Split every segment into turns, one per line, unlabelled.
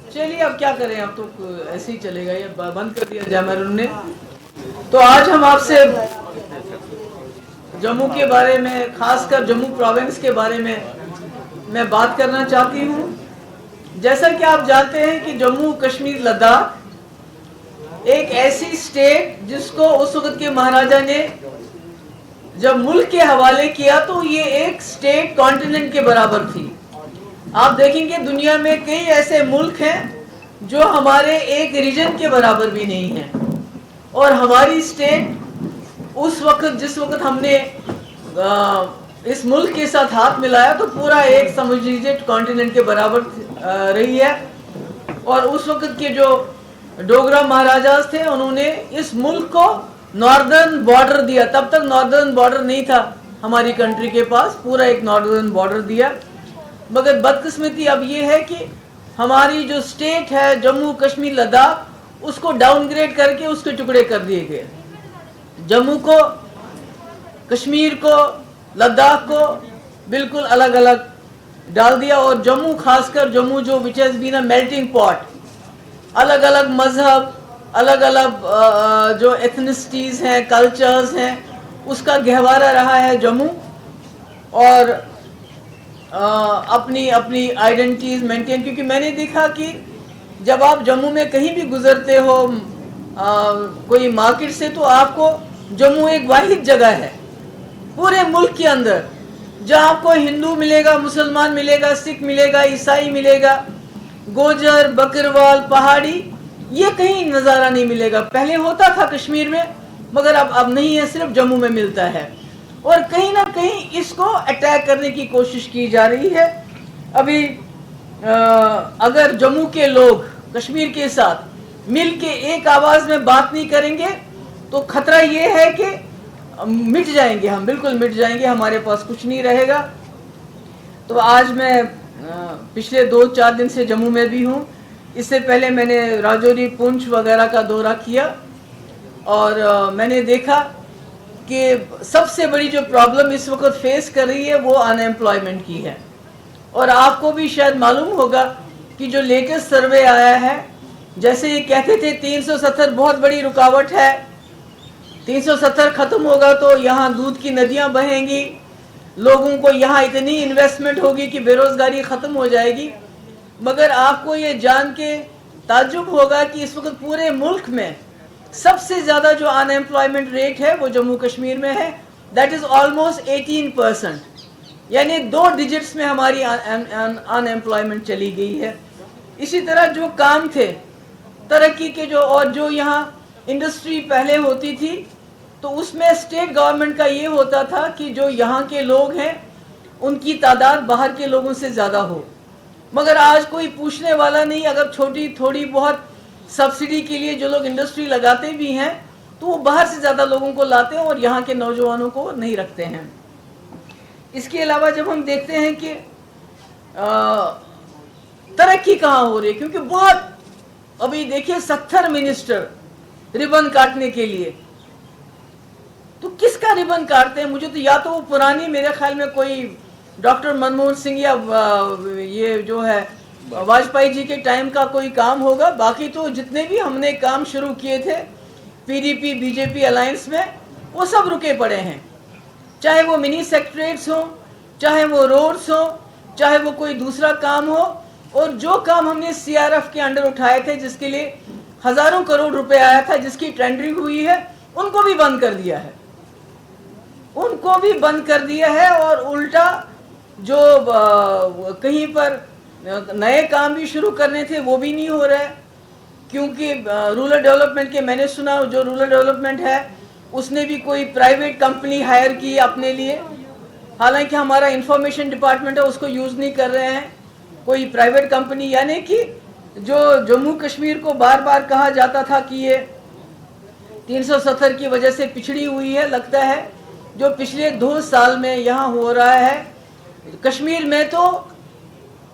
चलिए अब क्या करें, अब तो ऐसे ही चलेगा, ये बंद कर दिया जैमरून ने। तो आज हम आपसे जम्मू के बारे में, खासकर जम्मू प्रोविंस के बारे में मैं बात करना चाहती हूँ। जैसा कि आप जानते हैं कि जम्मू कश्मीर लद्दाख एक ऐसी स्टेट जिसको उस वक्त के महाराजा ने जब मुल्क के हवाले किया तो ये एक स्टेट कॉन्टिनेंट के बराबर थी। आप देखेंगे दुनिया में कई ऐसे मुल्क हैं जो हमारे एक रीजन के बराबर भी नहीं है, और हमारी स्टेट उस वक्त, जिस वक्त हमने इस मुल्क के साथ हाथ मिलाया तो पूरा एक समझ लीजिए कॉन्टिनेंट के बराबर रही है। और उस वक्त के जो डोगरा महाराजा थे उन्होंने इस मुल्क को नॉर्दर्न बॉर्डर दिया। तब तक नॉर्दर्न बॉर्डर नहीं था हमारी कंट्री के पास, पूरा एक नॉर्दर्न बॉर्डर दिया। मगर बदकिस्मती अब ये है कि हमारी जो स्टेट है जम्मू कश्मीर लद्दाख, उसको डाउनग्रेड करके उसके टुकड़े कर दिए गए। जम्मू को, कश्मीर को, लद्दाख को बिल्कुल अलग अलग डाल दिया। और जम्मू, खासकर जम्मू जो which has been a melting pot, अलग अलग मजहब, अलग अलग जो एथनिसिटीज हैं, कल्चर्स हैं, उसका गहवारा रहा है जम्मू। और अपनी अपनी आइडेंटिटीज मेंटेन, क्योंकि मैंने देखा कि जब आप जम्मू में कहीं भी गुजरते हो कोई मार्केट से, तो आपको जम्मू एक वाहिद जगह है पूरे मुल्क के अंदर जहाँ आपको हिंदू मिलेगा, मुसलमान मिलेगा, सिख मिलेगा, ईसाई मिलेगा, गोजर, बकरवाल, पहाड़ी, ये कहीं नज़ारा नहीं मिलेगा। पहले होता था कश्मीर में, मगर अब नहीं है, सिर्फ जम्मू में मिलता है। और कहीं ना कहीं इसको अटैक करने की कोशिश की जा रही है। अभी अगर जम्मू के लोग कश्मीर के साथ मिल के एक आवाज़ में बात नहीं करेंगे तो खतरा ये है कि मिट जाएंगे, हम बिल्कुल मिट जाएंगे, हमारे पास कुछ नहीं रहेगा। तो आज मैं पिछले 2-4 दिन से जम्मू में भी हूँ। इससे पहले मैंने राजौरी, पुंछ वगैरह का दौरा किया और मैंने देखा कि सबसे बड़ी जो प्रॉब्लम इस वक्त फेस कर रही है वो अनएम्प्लॉयमेंट की है। और आपको भी शायद मालूम होगा कि जो लेटेस्ट सर्वे आया है, जैसे ये कहते थे 370 बहुत बड़ी रुकावट है, 370 खत्म होगा तो यहाँ दूध की नदियाँ बहेंगी, लोगों को यहाँ इतनी इन्वेस्टमेंट होगी कि बेरोजगारी ख़त्म हो जाएगी। मगर आपको ये जान के ताज्जुब होगा कि इस वक्त पूरे मुल्क में सबसे ज़्यादा जो अनएम्प्लॉयमेंट रेट है वो जम्मू कश्मीर में है। दैट इज़ ऑलमोस्ट 18%, यानी 2 डिजिट्स में हमारी अनएम्प्लॉयमेंट चली गई है। इसी तरह जो काम थे तरक्की के, जो और जो यहाँ इंडस्ट्री पहले होती थी, तो उसमें स्टेट गवर्नमेंट का ये होता था कि जो यहाँ के लोग हैं उनकी तादाद बाहर के लोगों से ज़्यादा हो। मगर आज कोई पूछने वाला नहीं। अगर छोटी थोड़ी बहुत सब्सिडी के लिए जो लोग इंडस्ट्री लगाते भी हैं तो वो बाहर से ज़्यादा लोगों को लाते हैं और यहाँ के नौजवानों को नहीं रखते हैं। इसके अलावा जब हम देखते हैं कि तरक्की कहाँ हो रही है, क्योंकि बहुत, अभी देखिए 70 मिनिस्टर रिबन काटने के लिए, तो किसका रिबन काटते हैं? मुझे तो या तो वो पुरानी, मेरे ख्याल में कोई डॉक्टर मनमोहन सिंह या ये जो है वाजपेयी जी के टाइम का कोई काम होगा। बाकी तो जितने भी हमने काम शुरू किए थे पीडीपी बीजेपी अलायंस में, वो सब रुके पड़े हैं। चाहे वो मिनी सेक्रेटरीट्स हो, चाहे वो रोड्स हो, चाहे वो कोई दूसरा काम हो। और जो काम हमने सीआरएफ के अंडर उठाए थे, जिसके लिए हजारों करोड़ रुपए आया था, जिसकी टेंडरिंग हुई है, उनको भी बंद कर दिया है, उनको भी बंद कर दिया है। और उल्टा जो कहीं पर नए काम भी शुरू करने थे वो भी नहीं हो रहा है, क्योंकि रूरल डेवलपमेंट के, मैंने सुना जो रूरल डेवलपमेंट है उसने भी कोई प्राइवेट कंपनी हायर की अपने लिए। हालांकि हमारा इंफॉर्मेशन डिपार्टमेंट है उसको यूज़ नहीं कर रहे हैं, कोई प्राइवेट कंपनी। यानी कि जो जम्मू कश्मीर को बार बार कहा जाता था कि ये 370 की वजह से पिछड़ी हुई है, लगता है जो पिछले 2 साल में यहाँ हो रहा है। कश्मीर में तो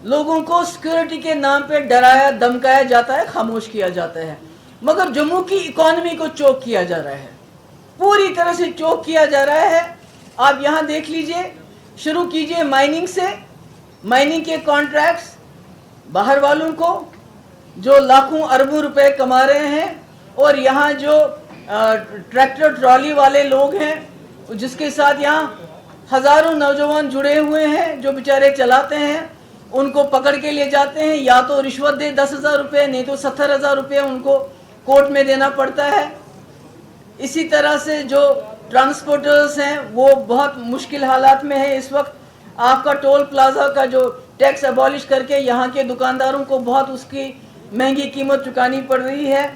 लोगों को सिक्योरिटी के नाम पे डराया धमकाया जाता है, खामोश किया जाता है, मगर जम्मू की इकोनॉमी को चोक किया जा रहा है, पूरी तरह से चोक किया जा रहा है। आप यहाँ देख लीजिए, शुरू कीजिए माइनिंग से, माइनिंग के कॉन्ट्रैक्ट्स बाहर वालों को, जो लाखों अरबों रुपए कमा रहे हैं, और यहाँ जो ट्रैक्टर ट्रॉली वाले लोग हैं जिसके साथ यहाँ हजारों नौजवान जुड़े हुए हैं जो बेचारे चलाते हैं, उनको पकड़ के ले जाते हैं, या तो रिश्वत दे 10,000 रुपये, नहीं तो 70,000 रुपये उनको कोर्ट में देना पड़ता है। इसी तरह से जो ट्रांसपोर्टर्स हैं वो बहुत मुश्किल हालात में है इस वक्त। आपका टोल प्लाजा का जो टैक्स अबॉलिश करके यहाँ के दुकानदारों को बहुत उसकी महंगी कीमत चुकानी पड़ रही है।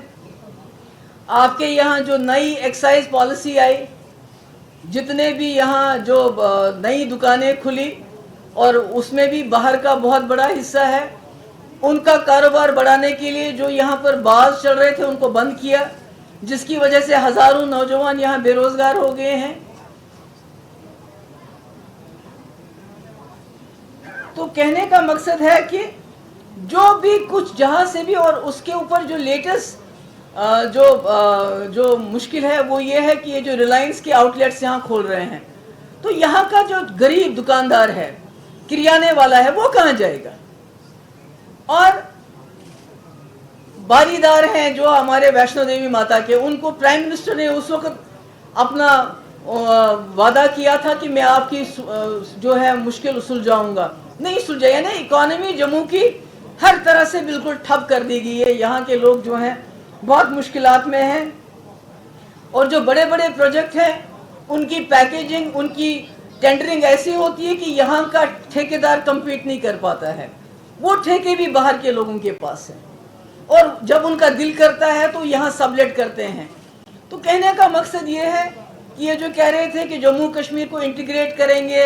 आपके यहाँ जो नई एक्साइज पॉलिसी आई, जितने भी यहाँ जो नई दुकानें खुली और उसमें भी बाहर का बहुत बड़ा हिस्सा है, उनका कारोबार बढ़ाने के लिए जो यहाँ पर बाज़ चल रहे थे उनको बंद किया, जिसकी वजह से हजारों नौजवान यहाँ बेरोजगार हो गए हैं। तो कहने का मकसद है कि जो भी कुछ जहां से भी, और उसके ऊपर जो लेटेस्ट जो मुश्किल है वो ये है कि ये जो रिलायंस के आउटलेट्स यहाँ खोल रहे हैं, तो यहाँ का जो गरीब दुकानदार है, किराने वाला है, वो कहाँ जाएगा? और बारीदार हैं जो हमारे वैष्णो देवी माता के, उनको प्राइम मिनिस्टर ने उस वक्त अपना वादा किया था कि मैं आपकी जो है मुश्किल सुलझाऊंगा, नहीं सुलझा। यानी इकोनॉमी जम्मू की हर तरह से बिल्कुल ठप कर दी गई है। यहाँ के लोग जो हैं बहुत मुश्किलात में हैं, और जो बड़े बड़े प्रोजेक्ट हैं उनकी पैकेजिंग, उनकी टेंडरिंग ऐसी होती है कि यहाँ का ठेकेदार कम्पीट नहीं कर पाता है, वो ठेके भी बाहर के लोगों के पास है, और जब उनका दिल करता है तो यहाँ सबलेट करते हैं। तो कहने का मकसद ये है कि ये जो कह रहे थे कि जम्मू कश्मीर को इंटीग्रेट करेंगे,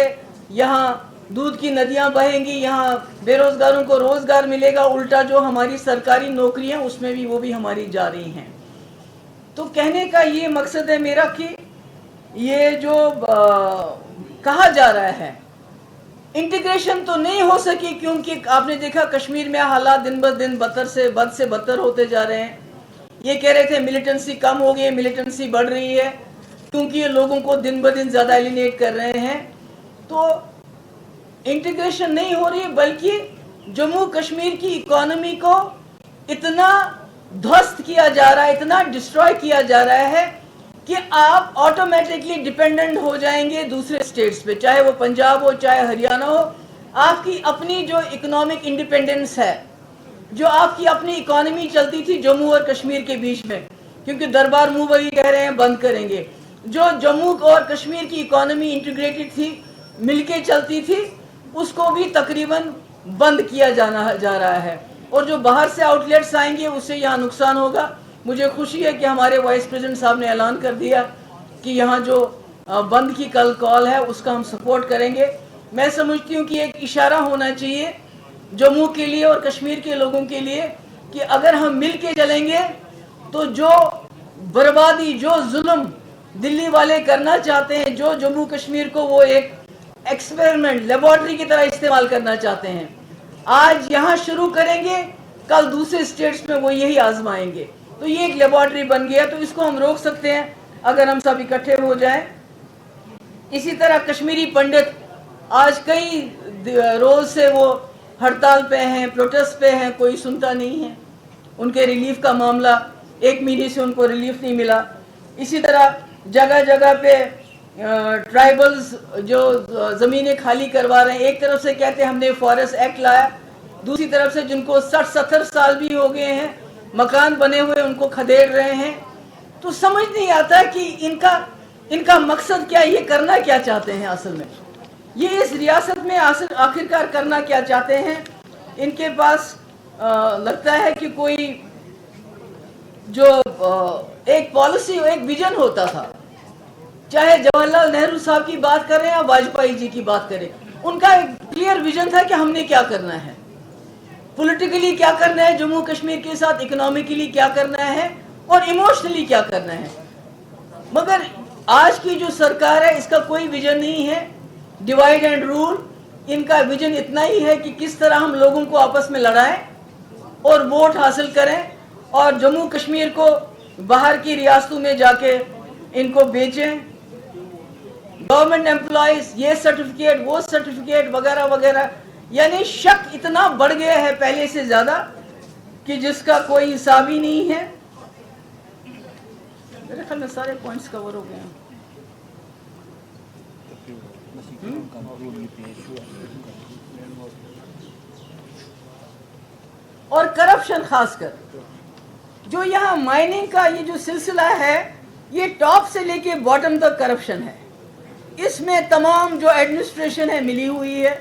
यहाँ दूध की नदियां बहेंगी, यहाँ बेरोजगारों को रोजगार मिलेगा, उल्टा जो हमारी सरकारी नौकरियां उसमें भी वो भी हमारी जा रही हैं। तो कहने का ये मकसद है मेरा कि ये जो कहा जा रहा है इंटीग्रेशन तो नहीं हो सकी, क्योंकि आपने देखा कश्मीर में हालात दिन ब दिन बद से बदतर होते जा रहे हैं। ये कह रहे थे मिलिटेंसी कम हो गई, मिलिटेंसी बढ़ रही है, क्योंकि ये लोगों को दिन ब दिन ज्यादा एलिनेट कर रहे हैं। तो इंटीग्रेशन नहीं हो रही, बल्कि जम्मू कश्मीर की इकोनॉमी को इतना ध्वस्त किया जा रहा है, इतना डिस्ट्रॉय किया जा रहा है कि आप ऑटोमेटिकली डिपेंडेंट हो जाएंगे दूसरे स्टेट्स पे, चाहे वो पंजाब हो, चाहे हरियाणा हो। आपकी अपनी जो इकोनॉमिक इंडिपेंडेंस है, जो आपकी अपनी इकोनॉमी चलती थी जम्मू और कश्मीर के बीच में, क्योंकि दरबार मुंह वही कह रहे हैं बंद करेंगे, जो जम्मू और कश्मीर की इकोनॉमी इंटीग्रेटेड थी, मिलके चलती थी, उसको भी तकरीबन बंद किया जा रहा है। और जो बाहर से आउटलेट्स आएंगे उससे यहाँ नुकसान होगा। मुझे खुशी है कि हमारे वाइस प्रेसिडेंट साहब ने ऐलान कर दिया कि यहाँ जो बंद की कल कॉल है उसका हम सपोर्ट करेंगे। मैं समझती हूँ कि एक इशारा होना चाहिए जम्मू के लिए और कश्मीर के लोगों के लिए कि अगर हम मिल के चलेंगे तो जो बर्बादी, जो जुल्म दिल्ली वाले करना चाहते हैं, जो जम्मू कश्मीर को वो एक एक्सपेरिमेंट लेबोरेटरी की तरह इस्तेमाल करना चाहते हैं, आज यहाँ शुरू करेंगे, कल दूसरे स्टेट्स में वो यही आजमाएंगे। तो ये एक लेबोरेटरी बन गया, तो इसको हम रोक सकते हैं अगर हम सब इकट्ठे हो जाएं। इसी तरह कश्मीरी पंडित आज कई रोज से वो हड़ताल पे हैं, प्रोटेस्ट पे हैं, कोई सुनता नहीं है। उनके रिलीफ का मामला, 1 महीने से उनको रिलीफ नहीं मिला। इसी तरह जगह जगह पे ट्राइबल्स जो ज़मीनें खाली करवा रहे हैं, एक तरफ से कहते हैं हमने फॉरेस्ट एक्ट लाया, दूसरी तरफ से जिनको 60-70 साल भी हो गए हैं, मकान बने हुए, उनको खदेड़ रहे हैं। तो समझ नहीं आता कि इनका मकसद क्या, ये करना क्या चाहते हैं असल में, ये इस रियासत में आखिरकार करना क्या चाहते हैं। इनके पास लगता है कि कोई जो एक पॉलिसी, एक विजन होता था, चाहे जवाहरलाल नेहरू साहब की बात करें या वाजपेयी जी की बात करें, उनका एक क्लियर विजन था कि हमने क्या करना है, पॉलिटिकली क्या करना है जम्मू कश्मीर के साथ, इकोनॉमिकली क्या करना है और इमोशनली क्या करना है। मगर आज की जो सरकार है इसका कोई विजन नहीं है, डिवाइड एंड रूल। इनका विजन इतना ही है कि किस तरह हम लोगों को आपस में लड़ाएं और वोट हासिल करें और जम्मू कश्मीर को बाहर की रियासतों में जाके इनको बेचें। गवर्नमेंट एम्प्लॉयज ये सर्टिफिकेट, वो सर्टिफिकेट वगैरह वगैरह, यानी शक इतना बढ़ गया है पहले से ज्यादा कि जिसका कोई हिसाब ही नहीं है। मेरे ख्याल में सारे पॉइंट्स कवर हो गए हैं। और करप्शन खासकर जो यहाँ माइनिंग का ये जो सिलसिला है, ये टॉप से लेके बॉटम तक करप्शन है। इसमें तमाम जो एडमिनिस्ट्रेशन है मिली हुई है।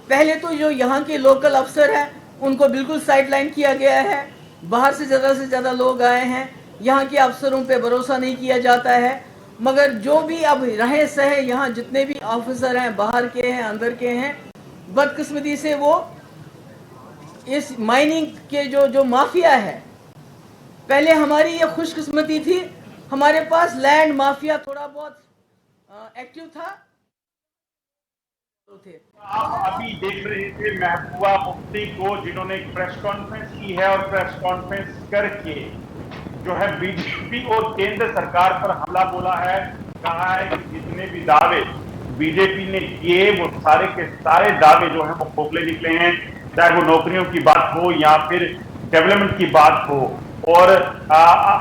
पहले तो जो यहाँ के लोकल अफसर हैं उनको बिल्कुल साइडलाइन किया गया है। बाहर से ज़्यादा लोग आए हैं, यहाँ के अफसरों पे भरोसा नहीं किया जाता है। मगर जो भी अब रहे सहे यहाँ जितने भी ऑफिसर हैं, बाहर के हैं, अंदर के हैं, बदकिस्मती से वो इस माइनिंग के जो माफिया है, पहले हमारी ये खुशकिस्मती थी, हमारे पास लैंड माफिया थोड़ा बहुत एक्टिव था।
आप अभी देख रहे थे महबूबा मुफ्ती को, जिन्होंने एक प्रेस कॉन्फ्रेंस की है और प्रेस कॉन्फ्रेंस करके जो है बीजेपी और केंद्र सरकार पर हमला बोला है। कहा है कि जितने भी दावे बीजेपी ने किए वो सारे के सारे दावे जो है वो खोखले निकले हैं, चाहे वो नौकरियों की बात हो या फिर डेवलपमेंट की बात हो। और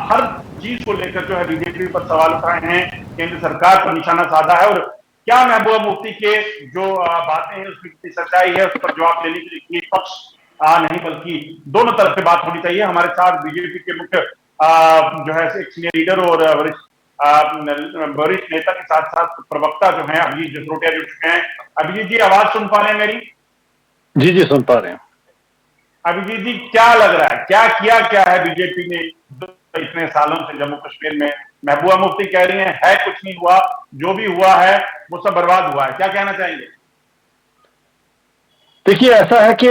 हर चीज को लेकर जो है बीजेपी पर सवाल उठाए हैं, केंद्र सरकार पर निशाना साधा है। और क्या महबूबा मुफ्ती के जो बातें हैं उसकी कितनी सच्चाई है, उस पर जवाब देने के लिए पक्ष नहीं बल्कि दोनों तरफ से बात होनी चाहिए। हमारे साथ बीजेपी के मुख्य जो है एक सीनियर लीडर और वरिष्ठ नेता के साथ साथ प्रवक्ता जो है अभिजीत जसरोटिया जुड़ चुके हैं। अभिजीत जी, आवाज सुन पा रहे हैं मेरी?
जी सुन पा रहे हैं।
अभिजीत जी, क्या लग रहा है, क्या है बीजेपी ने इतने सालों से जम्मू कश्मीर में? महबूबा मुफ्ती कह रही है कुछ नहीं हुआ, जो भी हुआ है वो सब बर्बाद हुआ है, क्या कहना चाहेंगे?
देखिए, ऐसा है कि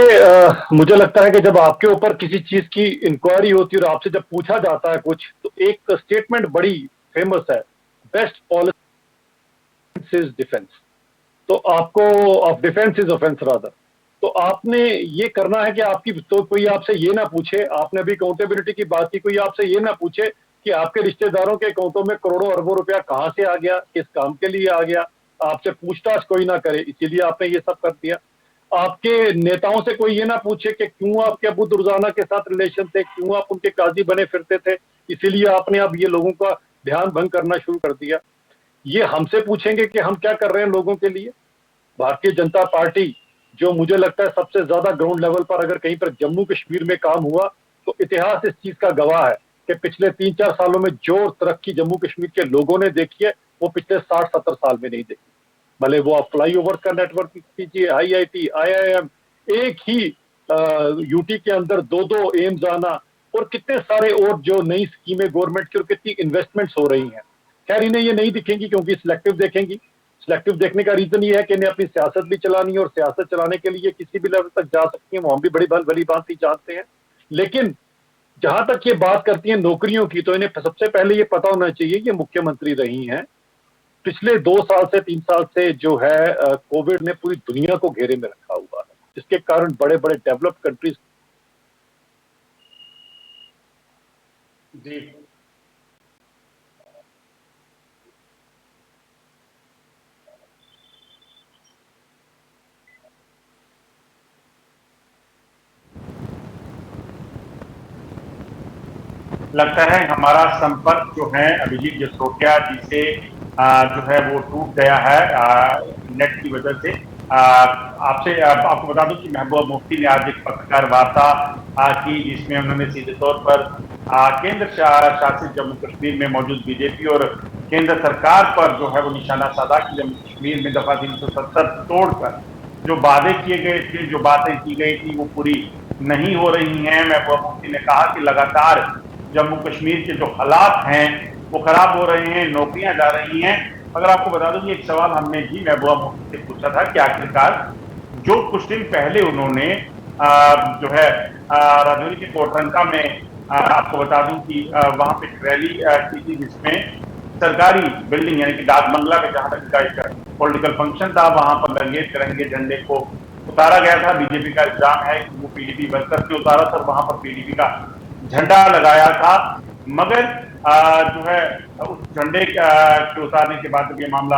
मुझे लगता है कि जब आपके ऊपर किसी चीज की इंक्वायरी होती है और आपसे जब पूछा जाता है कुछ, तो एक स्टेटमेंट बड़ी फेमस है, बेस्ट पॉलिसी इज डिफेंस। तो आपको of defence is offence rather. तो आपने ये करना है कि आपकी तो कोई आपसे ये ना पूछे, आपने अभी अकाउंटेबिलिटी की बात की, कोई आपसे ये ना पूछे कि आपके रिश्तेदारों के अकाउंटों में करोड़ों अरबों रुपया कहां से आ गया, किस काम के लिए आ गया, आपसे पूछताछ कोई ना करे, इसीलिए आपने ये सब कर दिया। आपके नेताओं से कोई ये ना पूछे कि क्यों आपके अबू दुर्जाना के साथ रिलेशन थे, क्यों आप उनके काजी बने फिरते थे, इसीलिए आपने अब ये लोगों का ध्यान भंग करना शुरू कर दिया। ये हमसे पूछेंगे कि हम क्या कर रहे हैं लोगों के लिए? भारतीय जनता पार्टी, जो मुझे लगता है सबसे ज्यादा ग्राउंड लेवल पर अगर कहीं पर जम्मू कश्मीर में काम हुआ तो इतिहास इस चीज का गवाह है कि पिछले 3-4 सालों में जो तरक्की जम्मू कश्मीर के लोगों ने देखी है वो पिछले 60-70 साल में नहीं देखी। भले वो आप फ्लाईओवर का नेटवर्क कीजिए, IIT, IIM, एक ही यूटी के अंदर 2-2 एम्स आना, और कितने सारे और जो नई स्कीमें गवर्नमेंट की और कितनी इन्वेस्टमेंट्स हो रही हैं। खैर, इन्हें ये नहीं दिखेंगी क्योंकि सिलेक्टिव देखेंगी। सिलेक्टिव देखने का रीजन ये है कि इन्हें अपनी सियासत भी चलानी है और सियासत चलाने के लिए किसी भी लेवल तक जा सकती है, वो हम भी बड़ी भली भांति जानते हैं। लेकिन जहां तक ये बात करती है नौकरियों की, तो इन्हें सबसे पहले ये पता होना चाहिए ये मुख्यमंत्री रही हैं। पिछले 2 साल से 3 साल से जो है कोविड ने पूरी दुनिया को घेरे में रखा हुआ है, जिसके कारण बड़े बड़े डेवलप्ड कंट्रीज
जी लगता है हमारा संपर्क जो है अभिजीत जसरोटिया जी से जो है वो टूट गया है नेट की वजह से। आपसे आपको बता दूं कि महबूबा मुफ्ती ने आज एक पत्रकार वार्ता की, जिसमें उन्होंने सीधे तौर पर केंद्र शासित जम्मू कश्मीर में मौजूद बीजेपी और केंद्र सरकार पर जो है वो निशाना साधा कि जम्मू कश्मीर में दफा 370 तोड़कर जो वादे किए गए थे, जो बातें की गई थी वो पूरी नहीं हो रही हैं। महबूबा मुफ्ती ने कहा कि लगातार जम्मू कश्मीर के जो हालात हैं वो खराब हो रहे हैं, नौकरियां जा रही हैं। अगर आपको बता दूं कि एक सवाल हमने जी महबूबा मुफ्ती से पूछा था कि आखिरकार जो कुछ दिन पहले उन्होंने जो है राजौरी के कोटरंका में आपको बता दूं कि वहां पे रैली की थी, जिसमें सरकारी बिल्डिंग यानी कि डाक बंगला में जहां तक का एक पॉलिटिकल फंक्शन था, वहां पर रंगे तिरंगे झंडे को उतारा गया था। बीजेपी का इल्जाम है कि वो पीडीपी वर्कर ने उतारा था और वहां पर पीडीपी का झंडा लगाया था। मगर जो है उस झंडे के उतारने के बाद जब ये मामला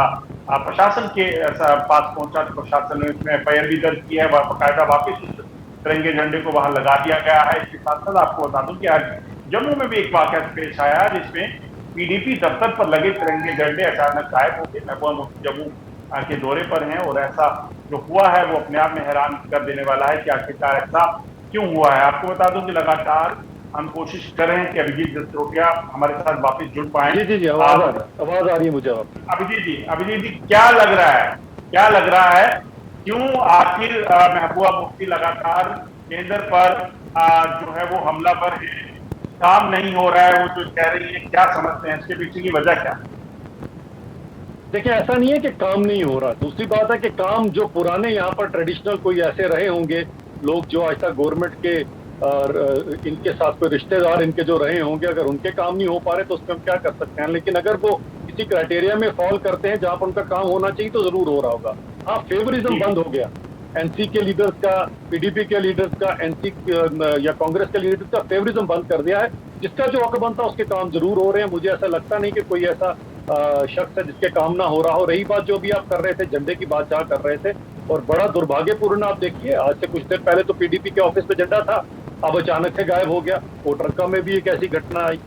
प्रशासन के पास पहुंचा तो प्रशासन ने इसमें FIR भी दर्ज की है, बाकायदा वापिस उस तिरंगे झंडे को वहां लगा दिया गया है। इसके साथ साथ आपको बता दूं कि आज जम्मू में भी एक वाकया पेश आया जिसमें पीडीपी दफ्तर पर लगे तिरंगे झंडे अचानक गायब हो गए। महबूबा मुफ्ती जम्मू के दौरे पर हैं और ऐसा जो हुआ है वो अपने आप में हैरान कर देने वाला है कि आखिरकार ऐसा क्यों हुआ है। आपको बता दूं कि लगातार हम कोशिश कर रहे हैं कि अभिजीत जसरोटिया हमारे साथ वापस जुड़ पाए।
जी आवाज आ रही है मुझे आपकी।
अभिजीत जी क्या लग रहा है क्यों आखिर महबूबा मुफ्ती लगातार केंद्र पर जो है वो हमलावर है, काम नहीं हो रहा है, वो जो कह रही है, क्या समझते हैं इसके पीछे की वजह क्या?
देखिए, ऐसा नहीं है कि काम नहीं हो रहा। दूसरी बात है कि काम जो पुराने यहाँ पर ट्रेडिशनल कोई ऐसे रहे होंगे लोग जो आज तक गवर्नमेंट के इनके साथ कोई रिश्तेदार इनके जो रहे होंगे, अगर उनके काम नहीं हो पा रहे तो उसमें हम क्या कर सकते हैं। लेकिन अगर वो किसी क्राइटेरिया में फॉल करते हैं जहां पर उनका काम होना चाहिए तो जरूर हो रहा होगा। हाँ, फेवरिज्म बंद हो गया। एनसी के लीडर्स का, पीडीपी के लीडर्स का, एनसी या कांग्रेस के लीडर्स का फेवरिज्म बंद कर दिया है। जिसका जो हक बनता उसके काम जरूर हो रहे हैं। मुझे ऐसा लगता नहीं कि कोई ऐसा शख्स है जिसके काम ना हो रहा हो। रही बात जो भी आप कर रहे थे, झंडे की बात जहाँ कर रहे थे, और बड़ा दुर्भाग्यपूर्ण, आप देखिए आज से कुछ देर पहले तो पीडीपी के ऑफिस में झंडा था, अब अचानक से गायब हो गया। कोटरका में भी एक ऐसी घटना आई।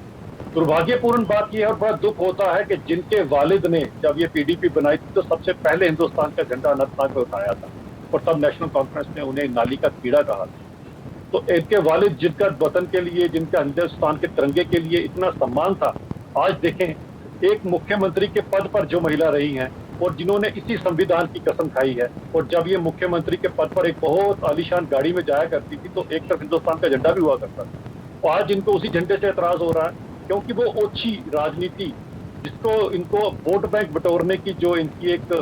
दुर्भाग्यपूर्ण बात यह है और बड़ा दुख होता है कि जिनके वालिद ने जब ये पीडीपी बनाई थी तो सबसे पहले हिंदुस्तान का झंडा अनंतनाग में उठाया था और तब नेशनल कॉन्फ्रेंस ने उन्हें नाली का कीड़ा कहा था। तो इनके वालिद जिनका वतन के लिए, जिनका हिंदुस्तान के तिरंगे के लिए इतना सम्मान था, आज देखें एक मुख्यमंत्री के पद पर जो महिला रही हैं और जिन्होंने इसी संविधान की कसम खाई है, और जब ये मुख्यमंत्री के पद पर एक बहुत आलीशान गाड़ी में जाया करती थी तो एक तरफ हिंदुस्तान का झंडा भी हुआ करता था। और आज इनको उसी झंडे से एतराज हो रहा है क्योंकि वो ओछी राजनीति जिसको इनको वोट बैंक बटोरने की जो इनकी एक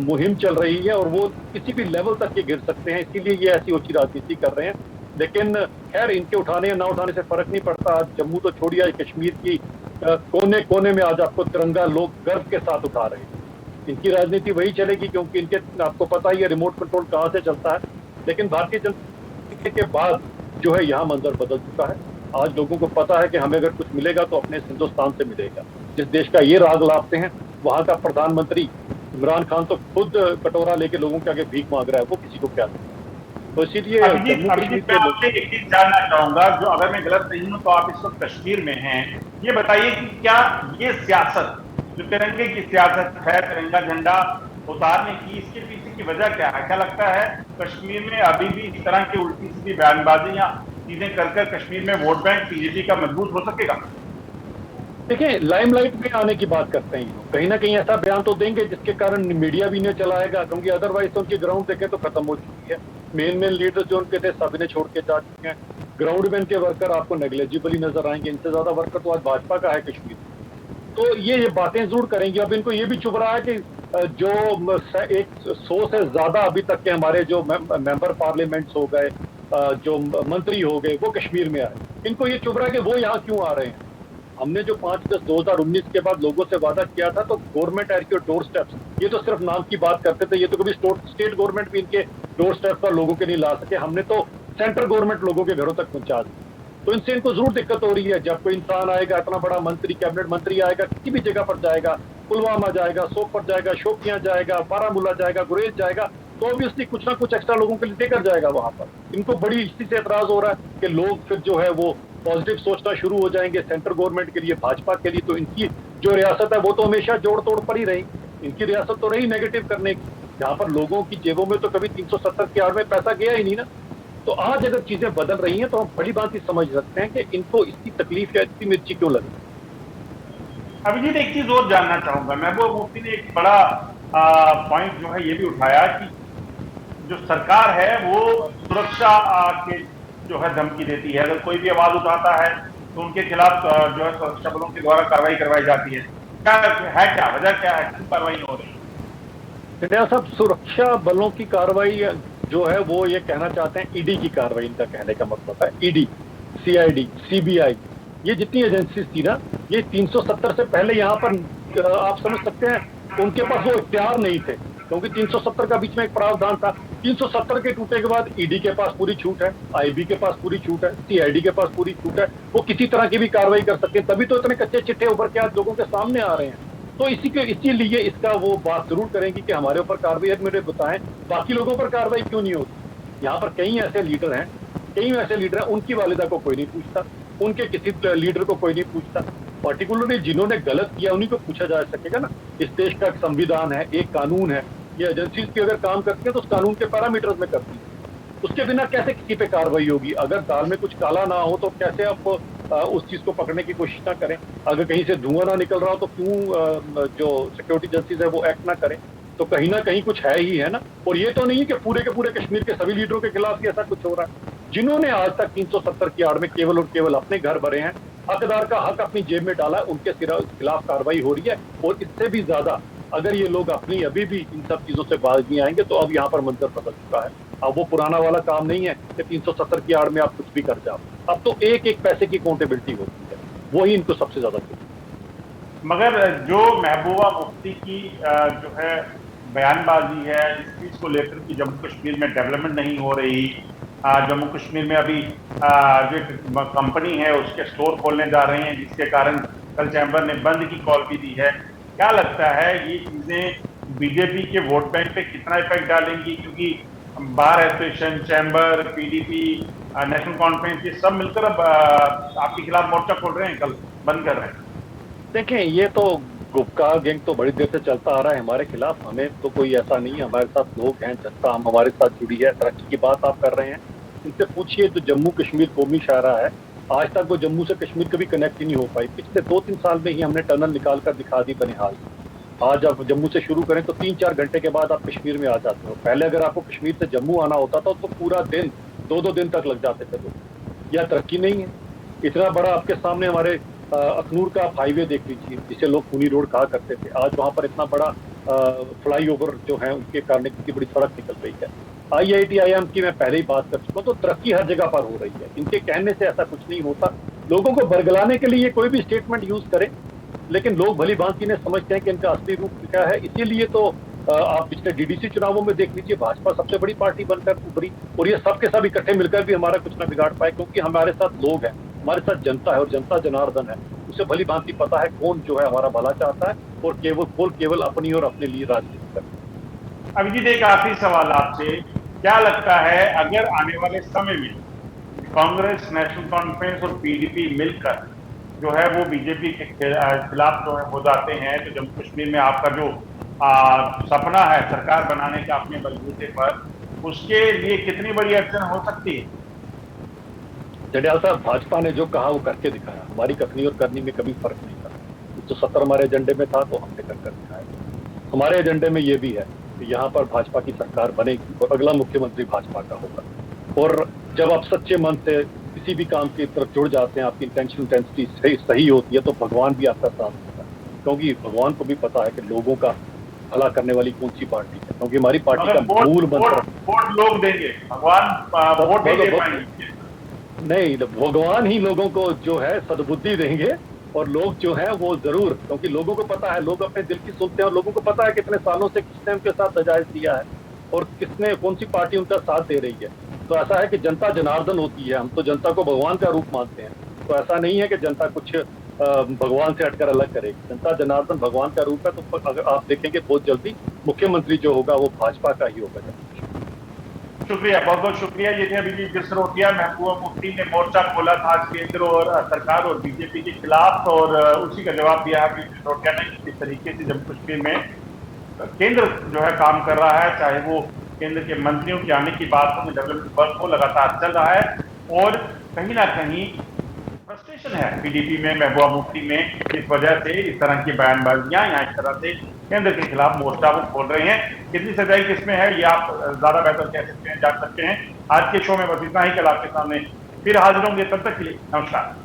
मुहिम चल रही है और वो किसी भी लेवल तक ये गिर सकते हैं, इसीलिए ये ऐसी ओछी राजनीति कर रहे हैं। लेकिन खैर, इनके उठाने या ना उठाने से फर्क नहीं पड़ता। आज जम्मू तो छोड़िए, आज कश्मीर की कोने कोने में आज आपको तिरंगा लोग गर्व के साथ उठा रहे हैं। इनकी राजनीति वही चलेगी क्योंकि इनके, आपको पता ही है रिमोट कंट्रोल कहाँ से चलता है। लेकिन भारतीय जनता पार्टी के बाद जो है यहाँ मंजर बदल चुका है। आज लोगों को पता है कि हमें अगर कुछ मिलेगा तो अपने हिंदुस्तान से मिलेगा। जिस देश का ये राग लाते हैं वहां का प्रधानमंत्री इमरान खान तो खुद कटोरा लेके लोगों के आगे भीख मांग रहा है, वो किसी को क्या देगा। तो इसीलिए
अभिजीत, मैं आपसे एक चीज जानना चाहूंगा, जो अगर मैं गलत नहीं हूं तो आप इस वक्त कश्मीर में हैं, ये बताइए कि क्या ये सियासत जो तिरंगे की सियासत है, तिरंगा झंडा उतारने की, इसके पीछे की वजह क्या है? क्या लगता है कश्मीर में अभी भी इस तरह की उल्टी सीधी बयानबाजी या चीजें कर कश्मीर में वोट बैंक बीजेपी का मजबूत हो सकेगा?
देखिए, लाइमलाइट में आने की बात करते हैं, कहीं ना कहीं ऐसा बयान तो देंगे जिसके कारण मीडिया भी नहीं चलाएगा, क्योंकि अदरवाइज तो उनकी ग्राउंड देखे तो खत्म हो चुकी है। मेन लीडर जो उनके थे सभी ने छोड़ के जा चुके हैं। ग्राउंड में इनके वर्कर आपको नेग्लेजिबली नजर आएंगे। इनसे ज्यादा वर्कर तो आज भाजपा का है कश्मीर। तो ये बातें जरूर करेंगे। अब इनको ये भी चुभ रहा है कि जो 100 से ज्यादा अभी तक के हमारे जो मेंबर पार्लियामेंट्स हो गए, जो मंत्री हो गए, वो कश्मीर में आए। इनको ये चुभ रहा है कि वो यहाँ क्यों आ रहे हैं। हमने जो 5/10/2019 के बाद लोगों से वादा किया था तो government at your door steps, ये तो सिर्फ नाम की बात करते थे, ये तो कभी स्टेट गवर्नमेंट भी इनके डोर स्टेप पर लोगों के नहीं ला सके। हमने तो सेंट्रल गवर्नमेंट लोगों के घरों तक पहुंचा दी। तो इनसे इनको जरूर दिक्कत हो रही है। जब कोई इंसान आएगा, इतना बड़ा मंत्री, कैबिनेट मंत्री आएगा, किसी भी जगह पर जाएगा, पुलवामा जाएगा, सोपोर जाएगा, शोपियां जाएगा, बारामूला जाएगा, गुरेज जाएगा, तो ऑब्वियसली कुछ ना कुछ एक्स्ट्रा लोगों के लिए लेकर जाएगा वहां पर। इनको बड़ी इसी से एतराज हो रहा है कि लोग फिर जो है वो पॉजिटिव सोचना शुरू हो जाएंगे सेंट्रल गवर्नमेंट के लिए, भाजपा के लिए। तो इनकी जो रियासत है वो तो हमेशा जोड़ तोड़ पर ही रही। इनकी रियासत तो रही नेगेटिव करने की, जहां पर लोगों की जेबों में तो कभी 370 की आड़ में पैसा गया ही नहीं ना। तो आज अगर चीजें बदल रही हैं तो हम बड़ी बात ही समझ सकते हैं कि इनको इसकी तकलीफ या इतनी मिर्ची क्यों लगी।
अभिजीत, एक चीज और जानना चाहूंगा। महबूबा मुफ्ती ने एक बड़ा पॉइंट जो है ये भी उठाया कि जो सरकार है वो सुरक्षा के जो है धमकी देती है। अगर कोई भी आवाज उठाता है तो उनके खिलाफ जो है सुरक्षा बलों के द्वारा कार्रवाई करवाई जाती है। क्या है, क्या वजह क्या है, क्यों कार्रवाई हो रही है?
सब सुरक्षा बलों की कार्रवाई जो है वो ये कहना चाहते हैं ईडी की कार्रवाई, इनका कहने का मतलब है। ईडी, सीआईडी, सीबीआई, ये जितनी एजेंसीज थी ना, ये 370 से पहले यहाँ पर आप समझ सकते हैं उनके पास वो इख्तियार नहीं थे, क्योंकि 370 का बीच में एक प्रावधान था। 370 के टूटे के बाद ईडी के पास पूरी छूट है, आईबी के पास पूरी छूट है, सीआईडी के पास पूरी छूट है, वो किसी तरह की भी कार्रवाई कर सकते हैं। तभी तो इतने कच्चे चिट्ठे उभर के आज लोगों के सामने आ रहे हैं। तो इसीलिए इसका वो बात जरूर करेंगे कि हमारे ऊपर कार्रवाई है। मेरे बताएं बाकी लोगों पर कार्रवाई क्यों नहीं होती। यहाँ पर कई ऐसे लीडर हैं, उनकी वालिदा को कोई नहीं पूछता, उनके किसी लीडर को कोई नहीं पूछता। पर्टिकुलरली जिन्होंने गलत किया उन्हीं को पूछा जा सकेगा ना। इस देश का एक संविधान है, एक कानून है, ये एजेंसीज भी अगर काम करती है तो उस कानून के पैरामीटर्स में करती है। उसके बिना कैसे किसी पे कार्रवाई होगी? अगर दाल में कुछ काला ना हो तो कैसे आप उस चीज को पकड़ने की कोशिश ना करें? अगर कहीं से धुआं ना निकल रहा हो तो क्यों जो सिक्योरिटी एजेंसीज है वो एक्ट ना करें? तो कहीं ना कहीं कुछ है ही, है ना। और ये तो नहीं है कि पूरे के पूरे कश्मीर के सभी लीडरों के खिलाफ ही ऐसा कुछ हो रहा है। जिन्होंने आज तक 370 की आड़ में केवल और केवल अपने घर भरे हैं, हकदार का हक अपनी जेब में डाला है, उनके खिलाफ कार्रवाई हो रही है। और इससे भी ज्यादा अगर ये लोग अपनी अभी भी इन सब चीजों से बाज नहीं आएंगे तो अब यहाँ पर मंजर बदल चुका है। अब वो पुराना वाला काम नहीं है कि 370 की आड़ में आप कुछ भी कर जाओ। अब तो एक एक पैसे की अकाउंटेबिलिटी होती है, वही इनको सबसे ज्यादा
मगर जो महबूबा मुफ्ती की जो है बयानबाजी है इस चीज को लेकर कि जम्मू कश्मीर में डेवलपमेंट नहीं हो रही, जम्मू कश्मीर में अभी जो कंपनी है उसके स्टोर खोलने जा रहे हैं जिसके कारण कल चैम्बर ने बंद की कॉल भी दी है। क्या लगता है ये चीजें बीजेपी के वोट बैंक पे कितना इफेक्ट डालेंगी? क्योंकि bar association, chamber, PDP, national conference, ये सब मिलकर अब आपके खिलाफ मोर्चा खोल रहे हैं, कल बंद कर रहे हैं।
देखें, ये तो गुपका गैंग तो बड़ी देर से चलता आ रहा है हमारे खिलाफ। हमें तो कोई ऐसा नहीं है, हमारे साथ लोग हैं, जनता हम हमारे साथ जुड़ी है। तरक्की की बात आप कर रहे हैं, इनसे पूछिए जो जम्मू कश्मीर कौमी शायरा है, आज तक वो जम्मू से कश्मीर कभी कनेक्ट ही नहीं हो पाई। पिछले 2-3 साल में ही हमने टनल निकाल कर दिखा दी बनिहाल। आज आप जम्मू से शुरू करें तो 3-4 घंटे के बाद आप कश्मीर में आ जाते हो। पहले अगर आपको कश्मीर से जम्मू आना होता था तो पूरा दिन 2-2 दिन तक लग जाते थे लोग। यह तरक्की नहीं है। इतना बड़ा आपके सामने हमारे अखनूर का आप हाईवे देख लीजिए, जिसे लोग खूनी रोड कहा करते थे। आज वहां पर इतना बड़ा फ्लाईओवर जो है उनके कारण इतनी बड़ी सड़क निकल रही है। IIT IIM की मैं पहले ही बात कर चुका हूं। तो तरक्की हर जगह पर हो रही है, इनके कहने से ऐसा कुछ नहीं होता। लोगों को बरगलाने के लिए कोई भी स्टेटमेंट यूज करे, लेकिन लोग भली भांति ने समझते हैं कि इनका असली रूप क्या है। इसीलिए तो आप पिछले DDC चुनावों में देख लीजिए, भाजपा सबसे बड़ी पार्टी बनकर उभरी और ये सब के सब इकट्ठे मिलकर भी हमारा कुछ ना बिगाड़ पाए, क्योंकि हमारे साथ लोग हैं, हमारे साथ जनता है और जनता जनार्दन है। उसे भली भांति पता है कौन जो है हमारा भला चाहता है और केवल अपनी और अपने लिए राजनीति करता है।
अभिजीत, एक आखिरी सवाल आपसे, क्या लगता है अगर आने वाले समय में कांग्रेस, नेशनल कॉन्फ्रेंस और पीडीपी मिलकर जो है वो बीजेपी के खिलाफ जो है हो जाते हैं, तो जम्मू कश्मीर में आपका जो सपना है सरकार बनाने का अपने बलबूते पर, उसके लिए कितनी बड़ी अड़चन हो सकती है?
जडेजा साहब, भाजपा ने जो कहा वो करके दिखाया। हमारी कथनी और करनी में कभी फर्क नहीं था। 170 हमारे एजेंडे में था तो हमने कर दिखाया। हमारे एजेंडे में ये भी है कि यहाँ पर भाजपा की सरकार बनेगी और अगला मुख्यमंत्री भाजपा का होगा। और जब आप सच्चे मन से किसी भी काम की तरफ जुड़ जाते हैं, आपकी इंटेंसिटी सही होती है, तो भगवान भी आपका साथ देता है। क्योंकि भगवान को भी पता है कि लोगों का भला करने वाली कौन सी पार्टी है, क्योंकि हमारी पार्टी का मूल मंत्र
वोट लोग देंगे, भगवान वोट नहीं दे पाएंगे।
नहीं, भगवान ही लोगों को जो है सद्बुद्धि देंगे और लोग जो है वो जरूर, क्योंकि लोगों को पता है, लोग अपने दिल की सुनते हैं और लोगों को पता है कितने सालों से किसने उनके साथ नजायज दिया है और किसने कौन सी पार्टी उनका साथ दे रही है। तो ऐसा है कि जनता जनार्दन होती है, हम तो जनता को भगवान का रूप मानते हैं। तो ऐसा नहीं है कि जनता कुछ भगवान से हटकर अलग करेगी। जनता जनार्दन भगवान का रूप है। तो अगर आप देखेंगे बहुत जल्दी मुख्यमंत्री जो होगा वो भाजपा का ही होगा।
शुक्रिया, बहुत बहुत शुक्रिया। ये थे अभिजीत जसरोटिया। महबूबा मुफ्ती ने मोर्चा खोला था केंद्र और सरकार और बीजेपी के खिलाफ, और उसी का जवाब दिया है जसरोटिया ने किस तरीके से जम्मू कश्मीर में केंद्र जो है काम कर रहा है, चाहे वो केंद्र के मंत्रियों के आने की बात हो, डेवलपमेंट वर्क हो, लगातार चल रहा है। और कहीं ना कहीं फ्रस्ट्रेशन है पीडीपी में, महबूबा मुफ्ती में, इस वजह से इस तरह की बयानबाजियां या इस तरह से केंद्र के खिलाफ मोर्चा वो खोल रहे हैं। कितनी सच्चाई किसमें है ये आप ज्यादा बेहतर कह सकते हैं, जान सकते हैं। आज के शो में बस इतना ही। कल आपके सामने फिर हाजिर होंगे, तब तक के लिए नमस्कार।